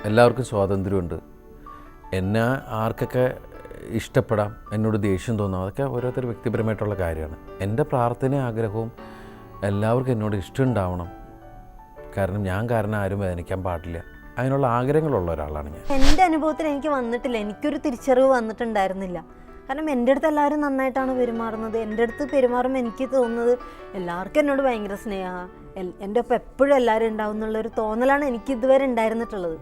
എല്ലാവർക്കും സ്വാതന്ത്ര്യമുണ്ട്. എന്നെ ആർക്കൊക്കെ ഇഷ്ടപ്പെടാം, എന്നോട് ദേഷ്യം തോന്നാം, അതൊക്കെ ഓരോരുത്തർ വ്യക്തിപരമായിട്ടുള്ള കാര്യമാണ്. എൻ്റെ പ്രാർത്ഥനയും ആഗ്രഹവും എല്ലാവർക്കും എന്നോട് ഇഷ്ടമുണ്ടാവണം. കാരണം ഞാൻ കാരണം ആരും വേദനിക്കാൻ പാടില്ല. അതിനുള്ള ആഗ്രഹങ്ങളുള്ള ഒരാളാണ് ഞാൻ. എൻ്റെ അനുഭവത്തിൽ എനിക്ക് വന്നിട്ടില്ല, എനിക്കൊരു തിരിച്ചറിവ് വന്നിട്ടുണ്ടായിരുന്നില്ല. കാരണം എൻ്റെ അടുത്ത് എല്ലാവരും നന്നായിട്ടാണ് പെരുമാറുന്നത്. എൻ്റെ അടുത്ത് പെരുമാറുമ്പോൾ എനിക്ക് തോന്നുന്നത് എല്ലാവർക്കും എന്നോട് ഭയങ്കര സ്നേഹമാണ്, എൻ്റെ ഒപ്പം എപ്പോഴും എല്ലാവരും ഉണ്ടാവും എന്നുള്ളൊരു തോന്നലാണ് എനിക്ക് ഇതുവരെ ഉണ്ടായിരുന്നിട്ടുള്ളത്.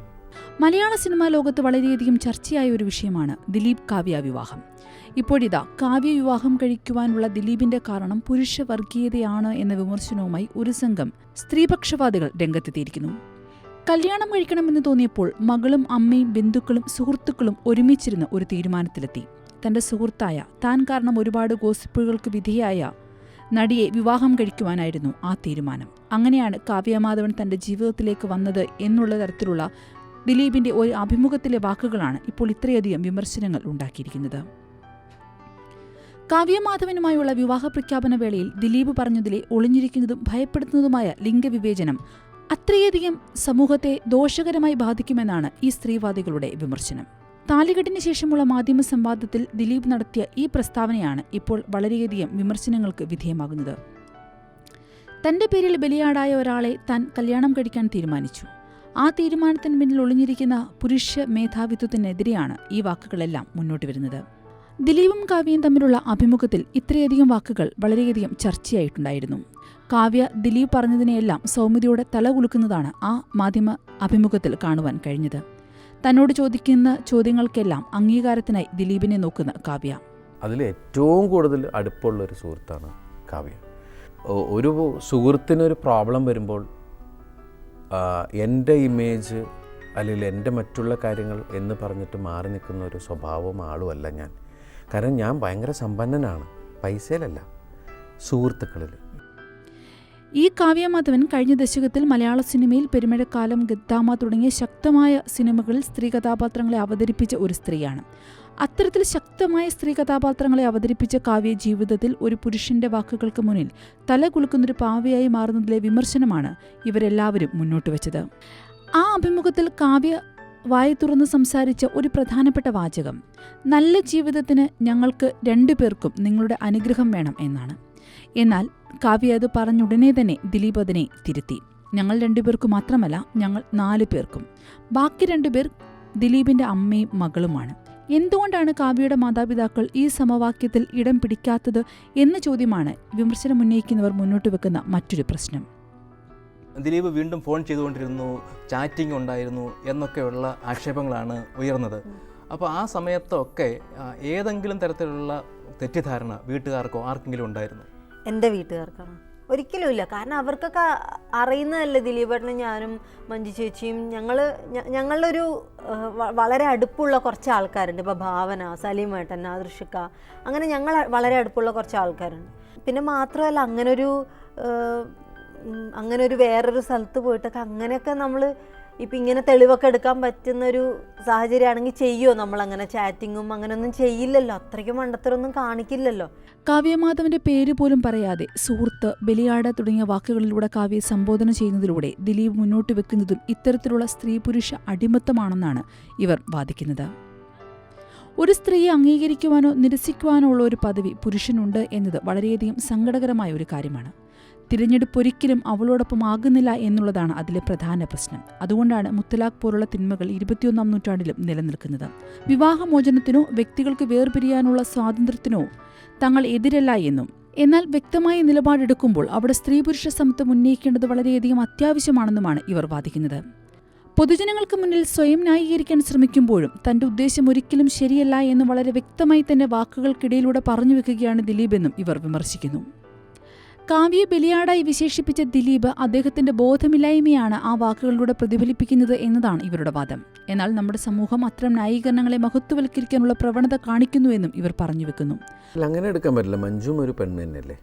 മലയാള സിനിമാ ലോകത്ത് വളരെയധികം ചർച്ചയായ ഒരു വിഷയമാണ് ദിലീപ് കാവ്യ വിവാഹം. ഇപ്പോഴിതാ കാവ്യ വിവാഹം കഴിക്കുവാനുള്ള ദിലീപിന്റെ കാരണം പുരുഷ വർഗീയതയാണ് എന്ന വിമർശനവുമായി ഒരു സംഘം സ്ത്രീപക്ഷവാദികൾ രംഗത്തെത്തിയിരിക്കുന്നു. കല്യാണം കഴിക്കണമെന്ന് തോന്നിയപ്പോൾ മകളും അമ്മയും ബന്ധുക്കളും സുഹൃത്തുക്കളും ഒരുമിച്ചിരുന്ന് ഒരു തീരുമാനത്തിലെത്തി. തന്റെ സുഹൃത്തായ, താൻ കാരണം ഒരുപാട് ഗോസിപ്പുകൾക്ക് വിധേയായ നടിയെ വിവാഹം കഴിക്കുവാനായിരുന്നു ആ തീരുമാനം. അങ്ങനെയാണ് കാവ്യമാധവൻ തന്റെ ജീവിതത്തിലേക്ക് വന്നത് എന്നുള്ള തരത്തിലുള്ള ദിലീപിന്റെ ഒരു അഭിമുഖത്തിലെ വാക്കുകളാണ് ഇപ്പോൾ ഇത്രയധികം വിമർശനങ്ങൾ ഉണ്ടാക്കിയിരിക്കുന്നത്. കാവ്യമാധവനുമായുള്ള വിവാഹ പ്രഖ്യാപന വേളയിൽ ദിലീപ് പറഞ്ഞതിലെ ഒളിഞ്ഞിരിക്കുന്നതും ഭയപ്പെടുത്തുന്നതുമായ ലിംഗവിവേചനം അത്രയധികം സമൂഹത്തെ ദോഷകരമായി ബാധിക്കുമെന്നാണ് ഈ സ്ത്രീവാദികളുടെ വിമർശനം. താലികെട്ടിന് ശേഷമുള്ള മാധ്യമ സംവാദത്തിൽ ദിലീപ് നടത്തിയ ഈ പ്രസ്താവനയാണ് ഇപ്പോൾ വളരെയധികം വിമർശനങ്ങൾക്ക് വിധേയമാകുന്നത്. തന്റെ പേരിൽ ബലിയാടായ ഒരാളെ താൻ കല്യാണം കഴിക്കാൻ തീരുമാനിച്ചു. ആ തീരുമാനത്തിന് പിന്നിൽ ഒളിഞ്ഞിരിക്കുന്ന പുരുഷ മേധാവിത്വത്തിനെതിരെയാണ് ഈ വാക്കുകളെല്ലാം മുന്നോട്ട് വരുന്നത്. ദിലീപും കാവ്യയും തമ്മിലുള്ള അഭിമുഖത്തിൽ ഇത്രയധികം വാക്കുകൾ വളരെയധികം ചർച്ചയായിട്ടുണ്ടായിരുന്നു. കാവ്യ ദിലീപ് പറഞ്ഞതിനെയെല്ലാം സൗമ്യതയോടെ തലകുലുക്കുന്നതാണ് ആ മാധ്യമ അഭിമുഖത്തിൽ കാണുവാൻ കഴിഞ്ഞത്. തന്നോട് ചോദിക്കുന്ന ചോദ്യങ്ങൾക്കെല്ലാം അംഗീകാരത്തിനായി ദിലീപിനെ നോക്കുന്ന കാവ്യ. അതിൽ ഏറ്റവും കൂടുതൽ അടുപ്പമുള്ളൊരു സുഹൃത്താണ് കാവ്യ. ഒരു സുഹൃത്തിനൊരു പ്രോബ്ലം വരുമ്പോൾ എൻ്റെ ഇമേജ് അല്ലെങ്കിൽ എൻ്റെ മറ്റുള്ള കാര്യങ്ങൾ എന്ന് പറഞ്ഞിട്ട് മാറി നിൽക്കുന്ന ഒരു സ്വഭാവം ആളുമല്ല ഞാൻ. കാരണം ഞാൻ ഭയങ്കര സമ്പന്നനാണ്, പൈസയിലല്ല, സുഹൃത്തുക്കളിൽ. ഈ കാവ്യമാധവൻ കഴിഞ്ഞ ദശകത്തിൽ മലയാള സിനിമയിൽ പെരുമഴക്കാലം, ഗദ്ദാമ തുടങ്ങിയ ശക്തമായ സിനിമകളിൽ സ്ത്രീ കഥാപാത്രങ്ങളെ അവതരിപ്പിച്ച ഒരു സ്ത്രീയാണ്. അത്തരത്തിൽ ശക്തമായ സ്ത്രീ കഥാപാത്രങ്ങളെ അവതരിപ്പിച്ച കാവ്യ ജീവിതത്തിൽ ഒരു പുരുഷന്റെ വാക്കുകൾക്ക് മുന്നിൽ തലകുലുക്കുന്നൊരു പാവയായി മാറുന്നതിലെ വിമർശനമാണ് ഇവരെല്ലാവരും മുന്നോട്ട് വെച്ചത്. ആ അഭിമുഖത്തിൽ കാവ്യ വായി തുറന്ന് സംസാരിച്ച ഒരു പ്രധാനപ്പെട്ട വാചകം നല്ല ജീവിതത്തിന് ഞങ്ങൾക്ക് രണ്ടുപേർക്കും നിങ്ങളുടെ അനുഗ്രഹം വേണം എന്നാണ്. എന്നാൽ കാവ്യ അത് പറഞ്ഞുടനെ തന്നെ ദിലീപ് അതിനെ തിരുത്തി. ഞങ്ങൾ രണ്ടുപേർക്കും മാത്രമല്ല, ഞങ്ങൾ 4 പേർക്കും. ബാക്കി 2 പേർ ദിലീപിന്റെ അമ്മയും മകളുമാണ്. എന്തുകൊണ്ടാണ് കാവ്യയുടെ മാതാപിതാക്കൾ ഈ സമവാക്യത്തിൽ ഇടം പിടിക്കാത്തത് എന്ന ചോദ്യമാണ് വിമർശനം ഉന്നയിക്കുന്നവർ മുന്നോട്ട് വെക്കുന്ന മറ്റൊരു പ്രശ്നം. ദിലീപ് വീണ്ടും ഫോൺ ചെയ്തുകൊണ്ടിരുന്നു, ചാറ്റിംഗ് ഉണ്ടായിരുന്നു എന്നൊക്കെയുള്ള ആക്ഷേപങ്ങളാണ് ഉയർന്നത്. അപ്പോൾ ആ സമയത്തൊക്കെ ഏതെങ്കിലും തരത്തിലുള്ള തെറ്റിദ്ധാരണ വീട്ടുകാർക്കോ ആർക്കെങ്കിലും ഉണ്ടായിരുന്നു? എൻ്റെ വീട്ടുകാർക്കാണ് ഒരിക്കലും ഇല്ല. കാരണം അവർക്കൊക്കെ അറിയുന്നതല്ലേ ദിലീപേട്ടനും ഞാനും മഞ്ജു ചേച്ചിയും ഞങ്ങളൊരു വളരെ അടുപ്പുള്ള കുറച്ച് ആൾക്കാരുണ്ട്. ഇപ്പോൾ ഭാവന, സലീമേട്ടൻ, ആദർശിക്ക, അങ്ങനെ ഞങ്ങൾ വളരെ അടുപ്പുള്ള കുറച്ച് ആൾക്കാരുണ്ട്. പിന്നെ മാത്രമല്ല അങ്ങനെ ഒരു വേറൊരു സ്ഥലത്ത് പോയിട്ടൊക്കെ അങ്ങനെയൊക്കെ നമ്മൾ ഇപ്പം ഇങ്ങനെ തെളിവൊക്കെ എടുക്കാൻ പറ്റുന്നൊരു സാഹചര്യമാണെങ്കിൽ ചെയ്യുമോ നമ്മളങ്ങനെ ചാറ്റിങ്ങും അങ്ങനെയൊന്നും ചെയ്യില്ലല്ലോ, അത്രയ്ക്കും മണ്ടത്തരൊന്നും കാണിക്കില്ലല്ലോ. കാവ്യമാധവന്റെ പേര് പോലും പറയാതെ സുഹൃത്ത്, ബലിയാട തുടങ്ങിയ വാക്കുകളിലൂടെ കാവ്യയെ സംബോധന ചെയ്യുന്നതിലൂടെ ദിലീപ് മുന്നോട്ട് വെക്കുന്നതും ഇത്തരത്തിലുള്ള സ്ത്രീ പുരുഷ അടിമത്തമാണെന്നാണ് ഇവർ വാദിക്കുന്നത്. ഒരു സ്ത്രീയെ അംഗീകരിക്കുവാനോ നിരസിക്കുവാനോ ഉള്ള ഒരു പദവി പുരുഷനുണ്ട് എന്നത് വളരെയധികം സങ്കടകരമായ ഒരു കാര്യമാണ്. തിരഞ്ഞെടുപ്പ് ഒരിക്കലും അവളോടൊപ്പം ആകുന്നില്ല എന്നുള്ളതാണ് അതിലെ പ്രധാന പ്രശ്നം. അതുകൊണ്ടാണ് മുത്തലാഖ് പോലുള്ള തിന്മകൾ 21-ാം നൂറ്റാണ്ടിലും നിലനിൽക്കുന്നത്. വിവാഹമോചനത്തിനോ വ്യക്തികൾക്ക് വേർപിരിയാനുള്ള സ്വാതന്ത്ര്യത്തിനോ തങ്ങൾ എതിരല്ല എന്നും, എന്നാൽ വ്യക്തമായ നിലപാടെടുക്കുമ്പോൾ അവിടെ സ്ത്രീ പുരുഷ സമത്വം ഉന്നയിക്കേണ്ടത് വളരെയധികം അത്യാവശ്യമാണെന്നുമാണ് ഇവർ വാദിക്കുന്നത്. പൊതുജനങ്ങൾക്ക് മുന്നിൽ സ്വയം ന്യായീകരിക്കാൻ ശ്രമിക്കുമ്പോഴും തന്റെ ഉദ്ദേശം ഒരിക്കലും ശരിയല്ല എന്ന് വളരെ വ്യക്തമായി തന്നെ വാക്കുകൾക്കിടയിലൂടെ പറഞ്ഞു വെക്കുകയാണ് ദിലീപെന്നും ഇവർ വിമർശിക്കുന്നു. കാവ്യയെ ബലിയാടായി വിശേഷിപ്പിച്ച ദിലീപ് അദ്ദേഹത്തിന്റെ ബോധമില്ലായ്മയാണ് ആ വാക്കുകളിലൂടെ പ്രതിഫലിപ്പിക്കുന്നത് എന്നതാണ് ഇവരുടെ വാദം. എന്നാൽ നമ്മുടെ സമൂഹം അത്തരം ന്യായീകരണങ്ങളെ മഹത്വവൽക്കരിക്കാനുള്ള പ്രവണത കാണിക്കുന്നുവെന്നും ഇവർ പറഞ്ഞു വെക്കുന്നു. അങ്ങനെ എടുക്കാൻ പറ്റില്ല. മഞ്ജുവും ഒരു പെണ്ണ് തന്നെയല്ലേ.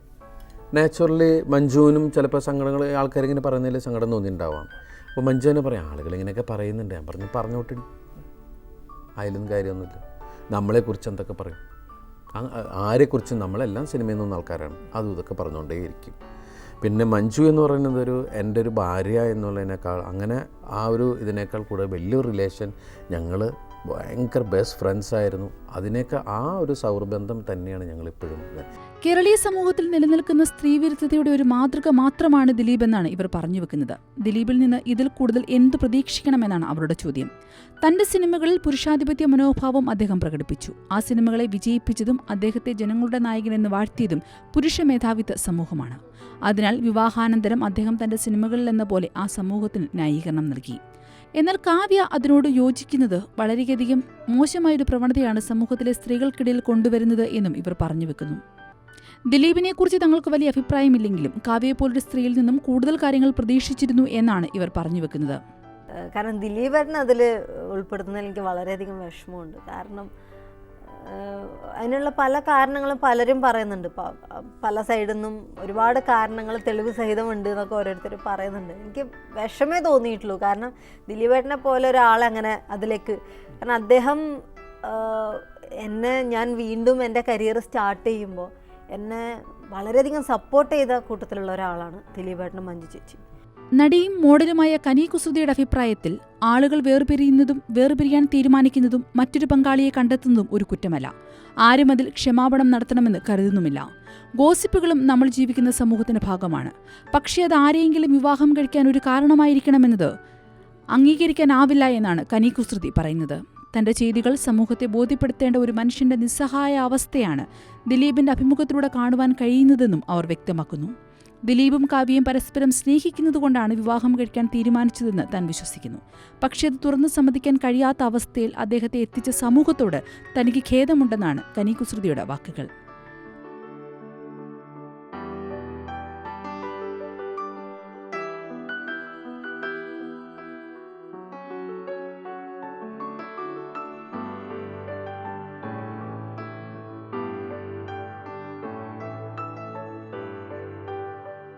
നാച്ചുറലി മഞ്ജുവിനും ചിലപ്പോൾ സങ്കടങ്ങൾ ആൾക്കാരിങ്ങനെ പറയുന്നതിൽ സങ്കടം തോന്നിയിട്ടുണ്ടാവാം. അപ്പോൾ മഞ്ജു തന്നെ പറയാം, ആളുകൾ ഇങ്ങനെയൊക്കെ പറയുന്നുണ്ട്, ഞാൻ പറഞ്ഞോട്ടി, അതിലൊന്നും കാര്യമൊന്നുമില്ല. നമ്മളെക്കുറിച്ച് എന്തൊക്കെ പറയും, ആരെക്കുറിച്ചും നമ്മളെല്ലാം സിനിമയിൽ നിന്ന ആൾക്കാരാണ്, അതും ഇതൊക്കെ പറഞ്ഞുകൊണ്ടേയിരിക്കും. പിന്നെ മഞ്ജു എന്ന് പറയുന്നത് എൻ്റെ ഒരു ഭാര്യ എന്നുള്ളതിനേക്കാൾ, അങ്ങനെ ആ ഒരു ഇതിനേക്കാൾ കൂടുതൽ വലിയൊരു റിലേഷൻ. ഞങ്ങൾ ഭയങ്കര ബെസ്റ്റ് ഫ്രണ്ട്സ് ആയിരുന്നു. അതിനേക്കാൾ ആ ഒരു സൗഹൃദം തന്നെയാണ് ഞങ്ങളിപ്പോഴും. കേരളീയ സമൂഹത്തിൽ നിലനിൽക്കുന്ന സ്ത്രീവിരുദ്ധതയുടെ ഒരു മാതൃക മാത്രമാണ് ദിലീപ് എന്നാണ് ഇവർ പറഞ്ഞു വെക്കുന്നത്. ദിലീപിൽ നിന്ന് ഇതിൽ കൂടുതൽ എന്തു പ്രതീക്ഷിക്കണമെന്നാണ് അവരുടെ ചോദ്യം. തന്റെ സിനിമകളിൽ പുരുഷാധിപത്യ മനോഭാവം അദ്ദേഹം പ്രകടിപ്പിച്ചു. ആ സിനിമകളെ വിജയിപ്പിച്ചതും അദ്ദേഹത്തെ ജനങ്ങളുടെ നായകനെന്ന് വാഴ്ത്തിയതും പുരുഷ മേധാവിത്വ സമൂഹമാണ്. അതിനാൽ വിവാഹാനന്തരം അദ്ദേഹം തന്റെ സിനിമകളിൽ എന്ന പോലെ ആ സമൂഹത്തിന് ന്യായീകരണം നൽകി. എന്നാൽ കാവ്യ അതിനോട് യോജിക്കുന്നത് വളരെയധികം മോശമായൊരു പ്രവണതയാണ് സമൂഹത്തിലെ സ്ത്രീകൾക്കിടയിൽ കൊണ്ടുവരുന്നത് എന്നും ഇവർ പറഞ്ഞു വെക്കുന്നു. ദിലീപിനെക്കുറിച്ച് തങ്ങൾക്ക് വലിയ അഭിപ്രായമില്ലെങ്കിലും കാവ്യയെപ്പോലൊരു സ്ത്രീയിൽ നിന്നും കൂടുതൽ കാര്യങ്ങൾ പ്രതീക്ഷിച്ചിരുന്നു എന്നാണ് ഇവർ പറഞ്ഞു വെക്കുന്നത്. കാരണം ദിലീപേട്ടൻ അതിൽ ഉൾപ്പെടുത്തുന്നതിൽ എനിക്ക് വളരെയധികം വിഷമമുണ്ട്. കാരണം അതിനുള്ള പല കാരണങ്ങളും പലരും പറയുന്നുണ്ട്. പല സൈഡിൽ നിന്നും ഒരുപാട് കാരണങ്ങൾ തെളിവ് സഹിതമുണ്ട് എന്നൊക്കെ ഓരോരുത്തർ പറയുന്നുണ്ട്. എനിക്ക് വിഷമേ തോന്നിയിട്ടുള്ളൂ. കാരണം ദിലീപേട്ടനെ പോലെ ഒരാളങ്ങനെ അതിലേക്ക്, കാരണം അദ്ദേഹം ഞാൻ വീണ്ടും എൻ്റെ കരിയർ സ്റ്റാർട്ട് ചെയ്യുമ്പോൾ എന്നെ വളരെയധികം സപ്പോർട്ട് ചെയ്ത കൂട്ടത്തിലുള്ള ഒരാളാണ് ദിലീപേട്ടനും മഞ്ജു ചേച്ചി. നടിയും മോഡലുമായ കനി കുസൃതിയുടെ അഭിപ്രായത്തിൽ ആളുകൾ വേർപിരിയാൻ തീരുമാനിക്കുന്നതും മറ്റൊരു പങ്കാളിയെ കണ്ടെത്തുന്നതും ഒരു കുറ്റമല്ല. ആരും അതിൽ ക്ഷമാപണം നടത്തണമെന്ന് കരുതുന്നുമില്ല. ഗോസിപ്പുകളും നമ്മൾ ജീവിക്കുന്ന സമൂഹത്തിന്റെ ഭാഗമാണ്. പക്ഷേ അത് ആരെയെങ്കിലും വിവാഹം കഴിക്കാൻ ഒരു കാരണമായിരിക്കണമെന്നത് അംഗീകരിക്കാനാവില്ല എന്നാണ് കനി കുസൃതി പറയുന്നത്. തന്റെ ചെയ്തികൾ സമൂഹത്തെ ബോധ്യപ്പെടുത്തേണ്ട ഒരു മനുഷ്യന്റെ നിസ്സഹായ അവസ്ഥയാണ് ദിലീപിന്റെ അഭിമുഖത്തിലൂടെ കാണുവാൻ കഴിയുന്നതെന്നും അവർ വ്യക്തമാക്കുന്നു. ദിലീപും കാവ്യയും പരസ്പരം സ്നേഹിക്കുന്നതുകൊണ്ടാണ് വിവാഹം കഴിക്കാൻ തീരുമാനിച്ചതെന്ന് താൻ വിശ്വസിക്കുന്നു. പക്ഷേ അത് തുറന്നു സമ്മതിക്കാൻ കഴിയാത്ത അവസ്ഥയിൽ അദ്ദേഹത്തെ എത്തിച്ച സമൂഹത്തോട് തനിക്ക് ഖേദമുണ്ടെന്നാണ് കനി കുസൃതിയുടെ വാക്കുകൾ.